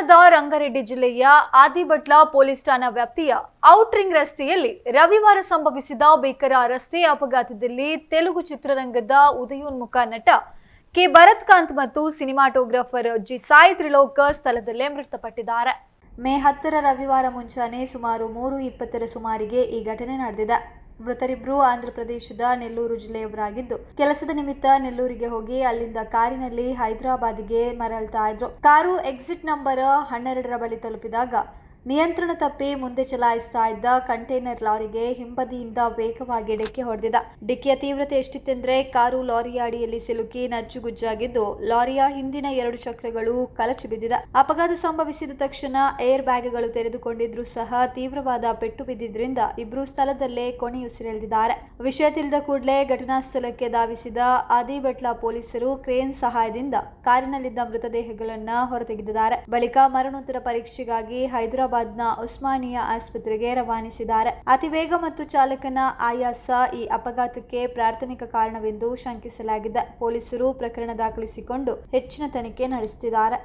ತೆಲಂಗಾಣದ ರಂಗಾರೆಡ್ಡಿ ಜಿಲ್ಲೆಯ ಆದಿಬಟ್ಲ ಪೊಲೀಸ್ ಠಾಣಾ ವ್ಯಾಪ್ತಿಯ ಔಟ್ರಿಂಗ್ ರಸ್ತೆಯಲ್ಲಿ ರವಿವಾರ ಸಂಭವಿಸಿದ ಭೀಕರ ರಸ್ತೆ ಅಪಘಾತದಲ್ಲಿ ತೆಲುಗು ಚಿತ್ರರಂಗದ ಉದಯೋನ್ಮುಖ ನಟ ಕೆ ಭರತ್ ಕಾಂತ್ ಮತ್ತು ಸಿನಿಮಾಟೋಗ್ರಾಫರ್ ಜಿ ಸಾಯಿ ತ್ರಿಲೋಕ್ ಸ್ಥಳದಲ್ಲೇ ಮೃತಪಟ್ಟಿದ್ದಾರೆ. ಮೇ 10 ರವಿವಾರ ಮುಂಜಾನೆ ಸುಮಾರು 3:20 ಸುಮಾರಿಗೆ ಈ ಘಟನೆ ನಡೆದಿದೆ. ಮೃತರಿಬ್ಬರು ಆಂಧ್ರಪ್ರದೇಶದ ನೆಲ್ಲೂರು ಜಿಲ್ಲೆಯವರಾಗಿದ್ದು, ಕೆಲಸದ ನಿಮಿತ್ತ ನೆಲ್ಲೂರಿಗೆ ಹೋಗಿ ಅಲ್ಲಿಂದ ಕಾರಿನಲ್ಲಿ ಹೈದರಾಬಾದ್ಗೆ ಮರಳ್ತಾ ಇದ್ರು. ಕಾರು ಎಕ್ಸಿಟ್ ನಂಬರ್ 12 ಬಳಿ ತಲುಪಿದಾಗ ನಿಯಂತ್ರಣ ತಪ್ಪಿ ಮುಂದೆ ಚಲಾಯಿಸ್ತಾ ಇದ್ದ ಕಂಟೈನರ್ ಲಾರಿಗೆ ಹಿಂಬದಿಯಿಂದ ವೇಗವಾಗಿ ಡಿಕ್ಕಿ ಹೊಡೆದಿದೆ. ಡಿಕ್ಕಿಯ ತೀವ್ರತೆ ಎಷ್ಟಿತ್ತೆಂದ್ರೆ ಕಾರು ಲಾರಿಯ ಅಡಿಯಲ್ಲಿ ಸಿಲುಕಿ ನಜ್ಜುಗುಜ್ಜಾಗಿದ್ದು, ಲಾರಿಯ ಹಿಂದಿನ 2 ಚಕ್ರಗಳು ಕಲಚಿ ಬಿದ್ದಿದೆ. ಅಪಘಾತ ಸಂಭವಿಸಿದ ತಕ್ಷಣ ಏರ್ ಬ್ಯಾಗ್ಗಳು ತೆರೆದುಕೊಂಡಿದ್ರು ಸಹ ತೀವ್ರವಾದ ಪೆಟ್ಟು ಬಿದ್ದಿದ್ರಿಂದ ಇಬ್ಬರು ಸ್ಥಳದಲ್ಲೇ ಕೊನೆಯುಸಿರೆಳೆದಿದ್ದಾರೆ. ವಿಷಯ ತಿಳಿದ ಕೂಡಲೇ ಘಟನಾ ಸ್ಥಳಕ್ಕೆ ಧಾವಿಸಿದ ಆದಿಬಟ್ಲ ಪೊಲೀಸರು ಕ್ರೇನ್ ಸಹಾಯದಿಂದ ಕಾರಿನಲ್ಲಿದ್ದ ಮೃತದೇಹಗಳನ್ನು ಹೊರತೆಗೆದಿದ್ದಾರೆ. ಬಳಿಕ ಮರಣೋತ್ತರ ಪರೀಕ್ಷೆಗಾಗಿ ಹೈದರಾಬಾದ್ನ ಉಸ್ಮಾನಿಯಾ ಆಸ್ಪತ್ರೆಗೆ ರವಾನಿಸಿದ್ದಾರೆ. ಅತಿವೇಗ ಮತ್ತು ಚಾಲಕನ ಆಯಾಸ ಈ ಅಪಘಾತಕ್ಕೆ ಪ್ರಾಥಮಿಕ ಕಾರಣವೆಂದು ಶಂಕಿಸಲಾಗಿದೆ. ಪೊಲೀಸರು ಪ್ರಕರಣ ದಾಖಲಿಸಿಕೊಂಡು ಹೆಚ್ಚಿನ ತನಿಖೆ ನಡೆಸುತ್ತಿದ್ದಾರೆ.